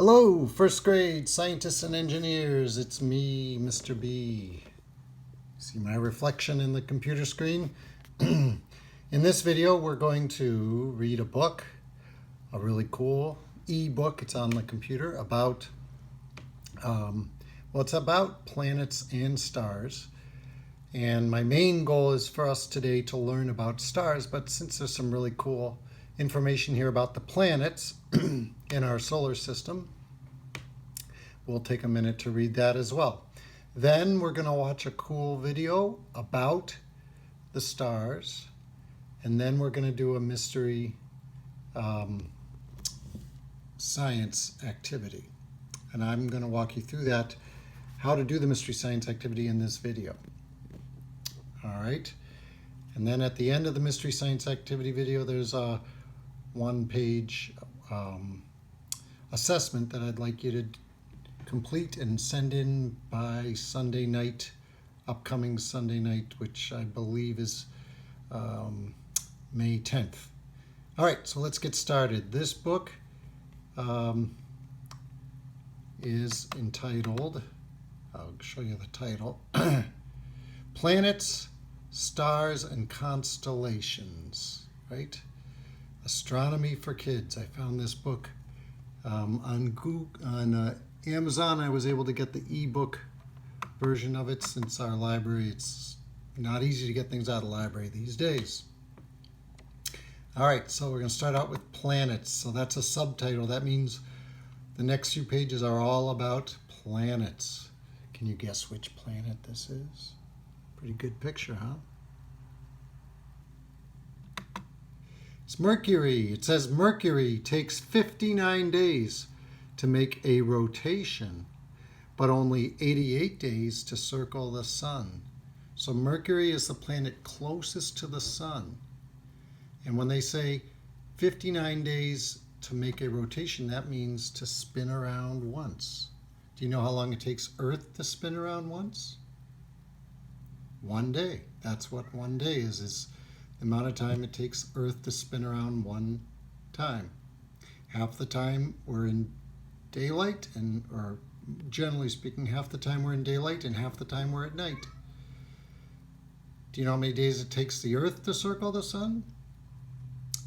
Hello, first grade scientists and engineers. It's me, Mr. B. See my reflection in the computer screen? In this video, we're going to read a book, a really cool e-book. It's on the computer about, it's about planets and stars. And my main goal is for us today to learn about stars, but since there's some really cool information here about the planets in our solar system, we'll take a minute to read that as well. Then we're going to watch a cool video about the stars, and then we're going to do a mystery science activity. And I'm going to walk you through that, how to do the mystery science activity in this video. All right. And then at the end of the mystery science activity video, there's a one-page assessment that I'd like you to complete and send in by Sunday night, upcoming Sunday night, which I believe is May 10th. All right, so let's get started. This book is entitled, I'll show you the title, Planets, Stars, and Constellations, right? Astronomy for Kids. I found this book on Amazon. I was able to get the ebook version of it since our library, it's not easy to get things out of the library these days. All right, so we're going to start out with planets. So that's a subtitle. That means the next few pages are all about planets. Can you guess which planet this is? Pretty good picture, huh? It's Mercury. It says Mercury takes 59 days to make a rotation, but only 88 days to circle the sun. So Mercury is the planet closest to the sun. And when they say 59 days to make a rotation, that means to spin around once. Do you know how long it takes Earth to spin around once? 1 day. That's what 1 day is the amount of time it takes Earth to spin around one time. Half the time we're in daylight, or generally speaking, half the time we're in daylight and half the time we're at night. Do you know how many days it takes the Earth to circle the sun?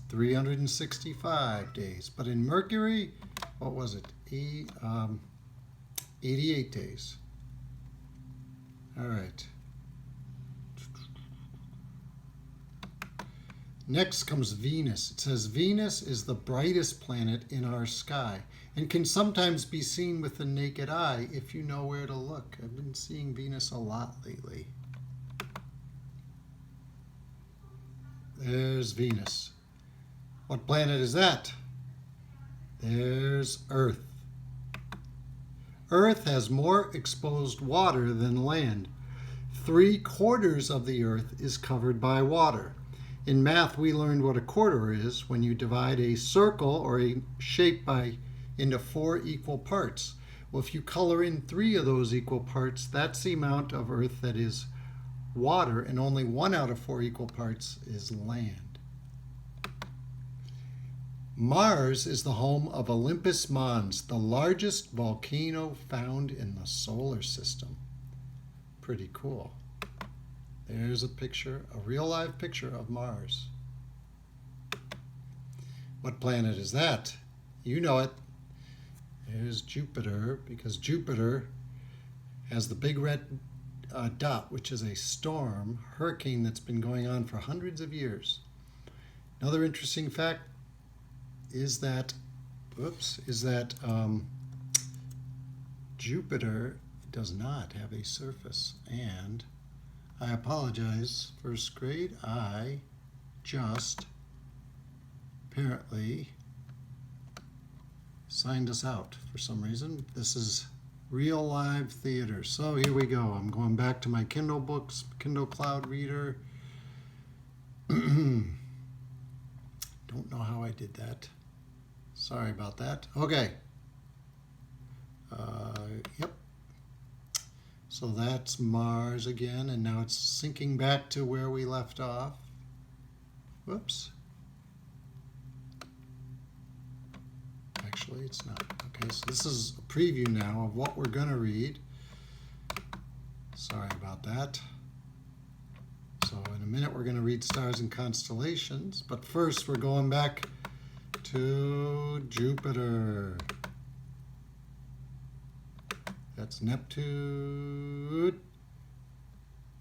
365 days. But in Mercury, what was it? 88 days. All right. Next comes Venus. It says Venus is the brightest planet in our sky and can sometimes be seen with the naked eye if you know where to look. I've been seeing Venus a lot lately. There's Venus. What planet is that? There's Earth. Earth has more exposed water than land. 3/4 of the Earth is covered by water. In math, we learned what a quarter is when you divide a circle or a shape into 4 equal parts. Well, if you color in 3 of those equal parts, that's the amount of Earth that is water, and only 1 out of 4 equal parts is land. Mars is the home of Olympus Mons, the largest volcano found in the solar system. Pretty cool. There's a picture, a real live picture of Mars. What planet is that? You know it. There's Jupiter, because Jupiter has the big red dot, which is a storm, hurricane that's been going on for hundreds of years. Another interesting fact is that, Jupiter does not have a surface, and I apologize, first grade, I just apparently signed us out for some reason. This is real live theater. So here we go. I'm going back to my Kindle books, Kindle Cloud Reader. Don't know how I did that. Sorry about that. Okay. Yep. So that's Mars again, and now it's sinking back to where we left off. Whoops. Actually, it's not. Okay, so this is a preview now of what we're going to read. Sorry about that. So in a minute we're going to read stars and constellations, but first we're going back to Jupiter. That's Neptune,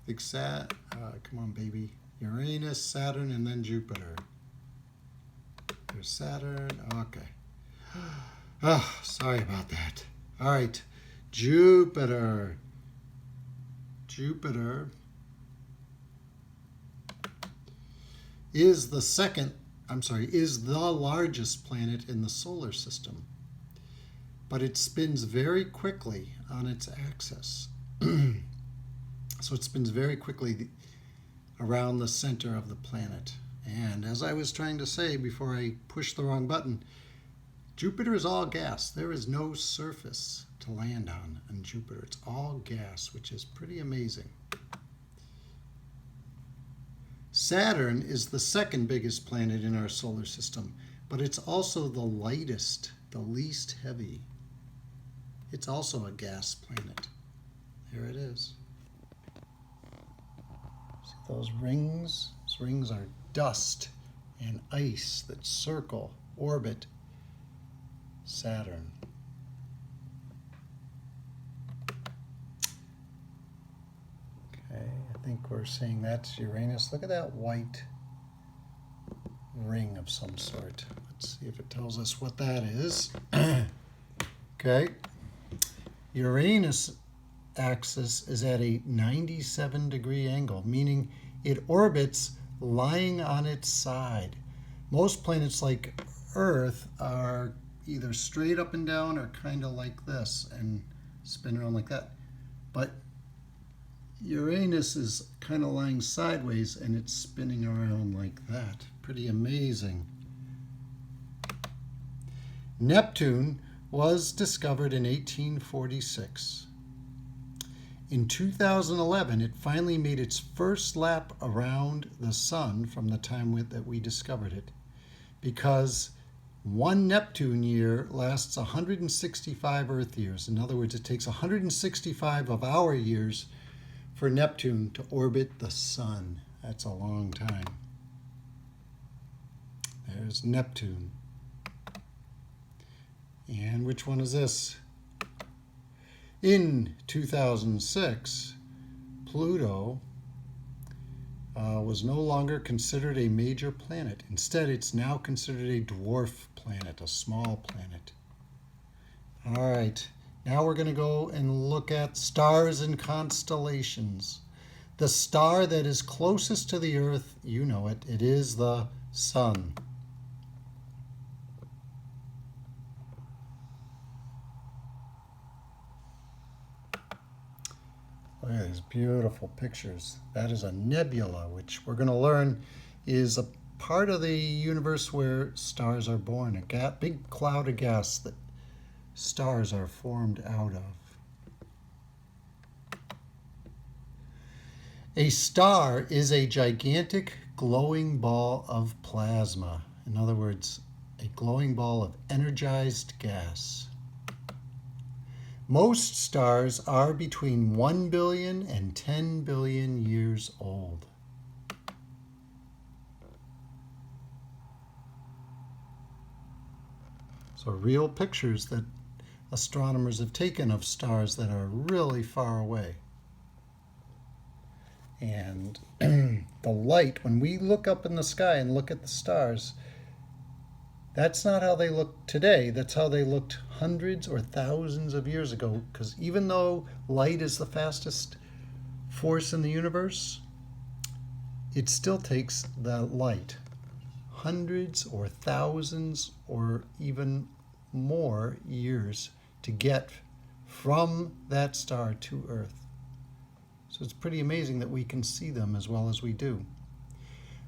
come on baby, Uranus, Saturn, and then Jupiter. There's Saturn, okay. Oh, sorry about that. All right, Jupiter. Jupiter is the largest planet in the solar system, but it spins very quickly on its axis. So it spins very quickly around the center of the planet. And as I was trying to say before I pushed the wrong button, Jupiter is all gas. There is no surface to land on Jupiter. It's all gas, which is pretty amazing. Saturn is the second biggest planet in our solar system, but it's also the lightest, the least heavy. It's also a gas planet. There it is. See those rings? Those rings are dust and ice that circle, orbit Saturn. Okay, I think we're seeing that's Uranus. Look at that white ring of some sort. Let's see if it tells us what that is. Okay, Uranus axis is at a 97-degree angle, meaning it orbits lying on its side. Most planets like Earth are either straight up and down or kind of like this and spin around like that. But Uranus is kind of lying sideways and it's spinning around like that. Pretty amazing. Neptune was discovered in 1846. In 2011, it finally made its first lap around the sun from the time that we discovered it, because one Neptune year lasts 165 Earth years. In other words, it takes 165 of our years for Neptune to orbit the sun. That's a long time. There's Neptune. And which one is this? In 2006, Pluto was no longer considered a major planet. Instead, it's now considered a dwarf planet, a small planet. All right, now we're going to go and look at stars and constellations. The star that is closest to the Earth, you know it, it is the Sun. Look at these beautiful pictures. That is a nebula, which we're going to learn is a part of the universe where stars are born, a big cloud of gas that stars are formed out of. A star is a gigantic glowing ball of plasma. In other words, a glowing ball of energized gas. Most stars are between 1 billion and 10 billion years old. So real pictures that astronomers have taken of stars that are really far away. And the light, when we look up in the sky and look at the stars, that's not how they look today. That's how they looked hundreds or thousands of years ago. Because even though light is the fastest force in the universe, it still takes the light hundreds or thousands or even more years to get from that star to Earth. So it's pretty amazing that we can see them as well as we do.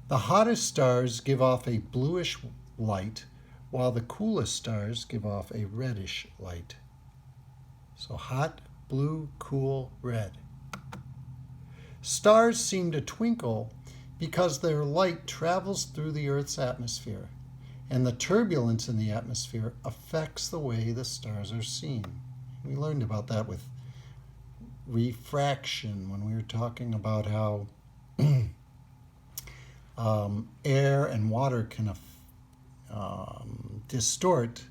The hottest stars give off a bluish light, while the coolest stars give off a reddish light. So hot, blue, cool, red. Stars seem to twinkle because their light travels through the Earth's atmosphere. And the turbulence in the atmosphere affects the way the stars are seen. We learned about that with refraction when we were talking about how air and water can distort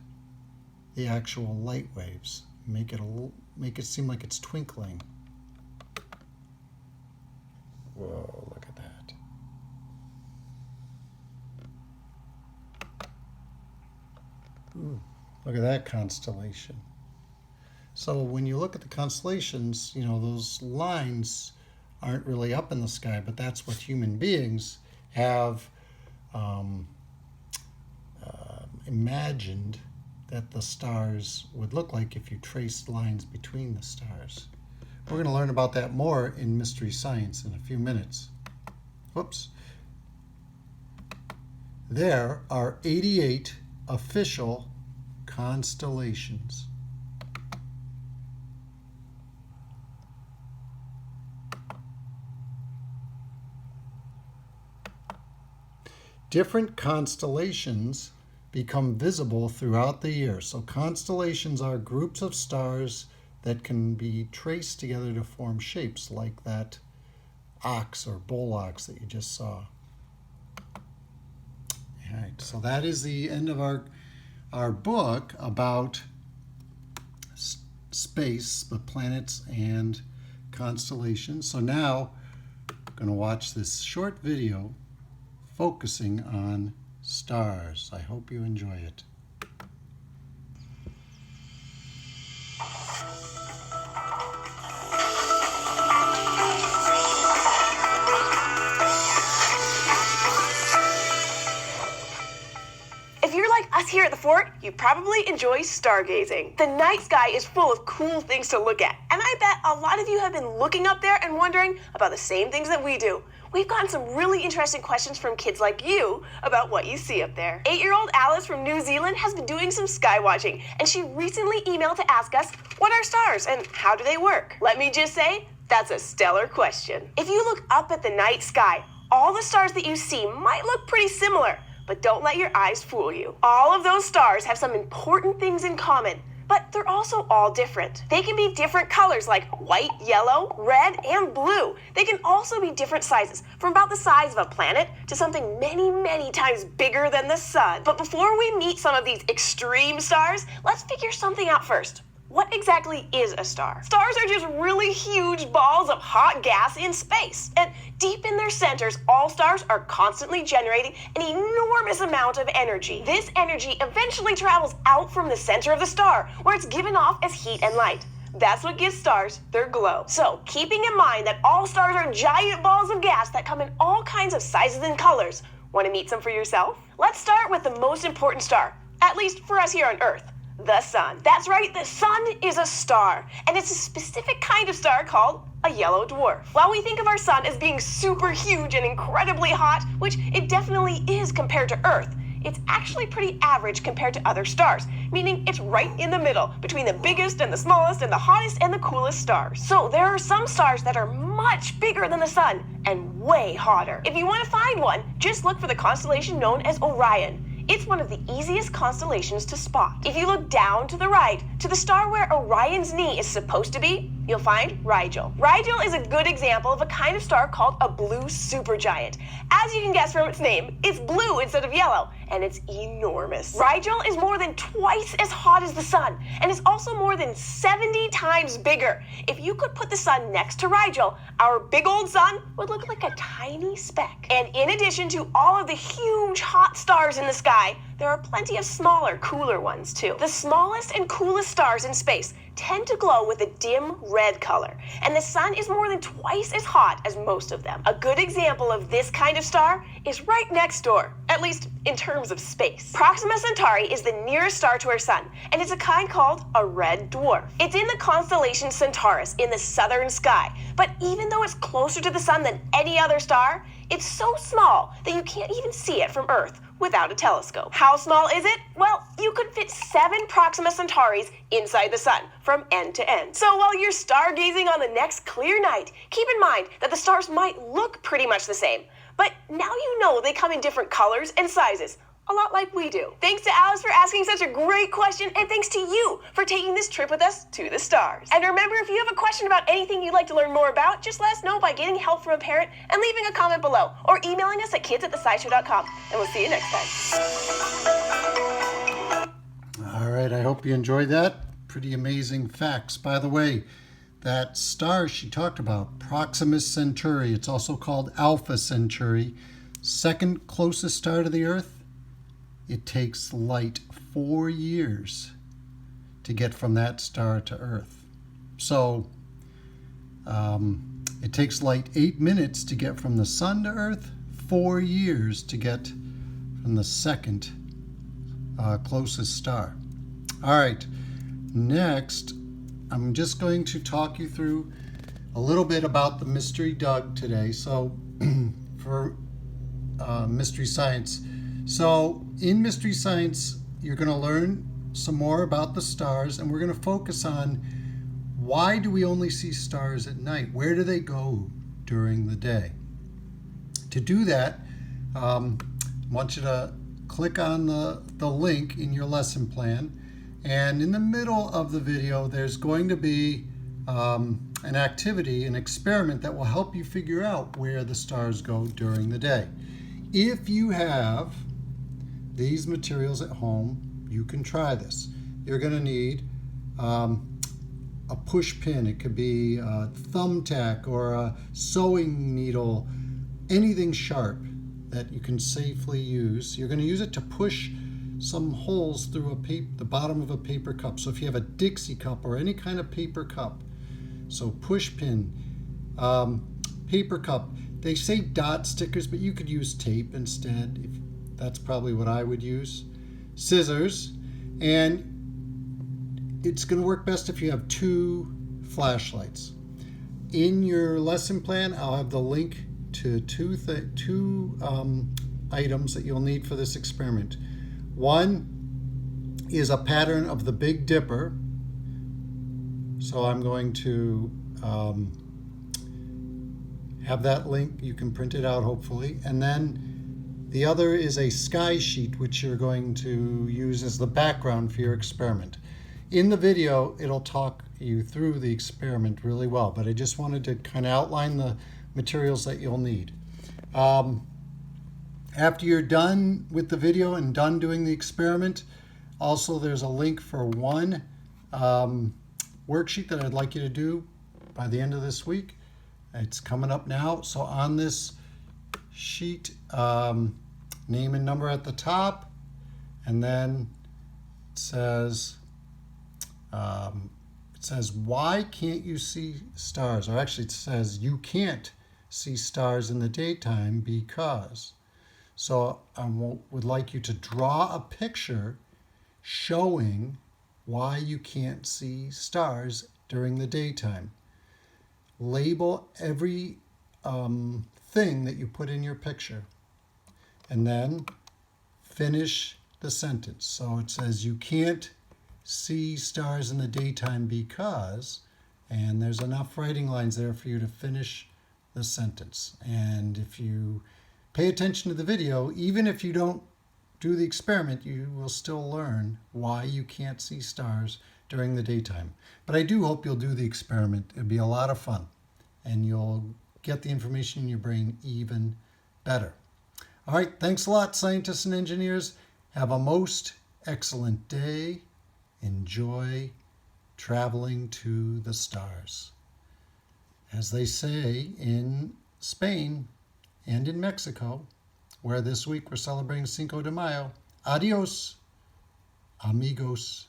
the actual light waves, make it seem like it's twinkling. Whoa, look at that. Ooh, look at that constellation. So when you look at the constellations, you know, those lines aren't really up in the sky, but that's what human beings have imagined that the stars would look like if you traced lines between the stars. We're going to learn about that more in Mystery Science in a few minutes. Whoops. There are 88 official constellations. Different constellations become visible throughout the year. So constellations are groups of stars that can be traced together to form shapes like that ox or bull ox that you just saw. All right, so that is the end of our book about space, the planets and constellations. So now I'm going to watch this short video focusing on stars. I hope you enjoy it. If you're like us here at the fort, you probably enjoy stargazing. The night sky is full of cool things to look at, and I bet a lot of you have been looking up there and wondering about the same things that we do. We've gotten some really interesting questions from kids like you about what you see up there. 8-year-old Alice from New Zealand has been doing some sky watching, and she recently emailed to ask us, what are stars and how do they work? Let me just say, that's a stellar question. If you look up at the night sky, all the stars that you see might look pretty similar, but don't let your eyes fool you. All of those stars have some important things in common, but they're also all different. They can be different colors like white, yellow, red, and blue. They can also be different sizes, from about the size of a planet to something many, many times bigger than the sun. But before we meet some of these extreme stars, let's figure something out first. What exactly is a star? Stars are just really huge balls of hot gas in space. And deep in their centers, all stars are constantly generating an enormous amount of energy. This energy eventually travels out from the center of the star, where it's given off as heat and light. That's what gives stars their glow. So, keeping in mind that all stars are giant balls of gas that come in all kinds of sizes and colors, want to meet some for yourself? Let's start with the most important star, at least for us here on Earth. The sun. That's right, the sun is a star, and it's a specific kind of star called a yellow dwarf. While we think of our sun as being super huge and incredibly hot, which it definitely is compared to Earth, it's actually pretty average compared to other stars, meaning it's right in the middle between the biggest and the smallest and the hottest and the coolest stars. So there are some stars that are much bigger than the sun and way hotter. If you want to find one, just look for the constellation known as Orion. It's one of the easiest constellations to spot. If you look down to the right, to the star where Orion's knee is supposed to be, you'll find Rigel. Rigel is a good example of a kind of star called a blue supergiant. As you can guess from its name, it's blue instead of yellow, and it's enormous. Rigel is more than twice as hot as the sun, and is also more than 70 times bigger. If you could put the sun next to Rigel, our big old sun would look like a tiny speck. And in addition to all of the huge hot stars in the sky, there are plenty of smaller, cooler ones too. The smallest and coolest stars in space tend to glow with a dim red color, and the sun is more than twice as hot as most of them. A good example of this kind of star is right next door, at least in terms of space. Proxima Centauri is the nearest star to our sun, and it's a kind called a red dwarf. It's in the constellation Centaurus in the southern sky, but even though it's closer to the sun than any other star, it's so small that you can't even see it from Earth without a telescope. How small is it? Well, you could fit 7 Proxima Centauris inside the sun from end to end. So while you're stargazing on the next clear night, keep in mind that the stars might look pretty much the same, but now you know they come in different colors and sizes, a lot like we do. Thanks to Alice for asking such a great question, and thanks to you for taking this trip with us to the stars. And remember, if you have a question about anything you'd like to learn more about, just let us know by getting help from a parent and leaving a comment below, or emailing us at kids@thescishow.com. And we'll see you next time. All right, I hope you enjoyed that. Pretty amazing facts. By the way, that star she talked about, Proxima Centauri, it's also called Alpha Centauri, second closest star to the Earth. It takes light 4 years to get from that star to Earth. So it takes light 8 minutes to get from the sun to Earth, 4 years to get from the second closest star. All right, next I'm just going to talk you through a little bit about the Mystery Doug today. So for Mystery Science. So in Mystery Science, you're going to learn some more about the stars, and we're going to focus on why do we only see stars at night? Where do they go during the day? To do that, I want you to click on the link in your lesson plan, and in the middle of the video there's going to be an activity, an experiment that will help you figure out where the stars go during the day. If you have these materials at home, you can try this. You're going to need a push pin. It could be a thumbtack or a sewing needle, anything sharp that you can safely use. You're going to use it to push some holes through the bottom of a paper cup. So if you have a Dixie cup or any kind of paper cup, so push pin, paper cup. They say dot stickers, but you could use tape instead. That's probably what I would use. Scissors, and it's going to work best if you have 2 flashlights. In your lesson plan, I'll have the link to two items that you'll need for this experiment. One is a pattern of the Big Dipper. So I'm going to have that link. You can print it out hopefully. And then the other is a sky sheet, which you're going to use as the background for your experiment. In the video, it'll talk you through the experiment really well, but I just wanted to kind of outline the materials that you'll need. After you're done with the video and done doing the experiment, also there's a link for one worksheet that I'd like you to do by the end of this week. It's coming up now. So on this sheet, name and number at the top, and then it says why can't you see stars? Or actually it says you can't see stars in the daytime because. So I would like you to draw a picture showing why you can't see stars during the daytime. Label every thing that you put in your picture, and then finish the sentence. So it says you can't see stars in the daytime because, and there's enough writing lines there for you to finish the sentence. And if you pay attention to the video, even if you don't do the experiment, you will still learn why you can't see stars during the daytime. But I do hope you'll do the experiment. It'll be a lot of fun, and you'll get the information in your brain even better. All right, thanks a lot, scientists and engineers. Have a most excellent day. Enjoy traveling to the stars. As they say in Spain and in Mexico, where this week we're celebrating Cinco de Mayo, adios, amigos.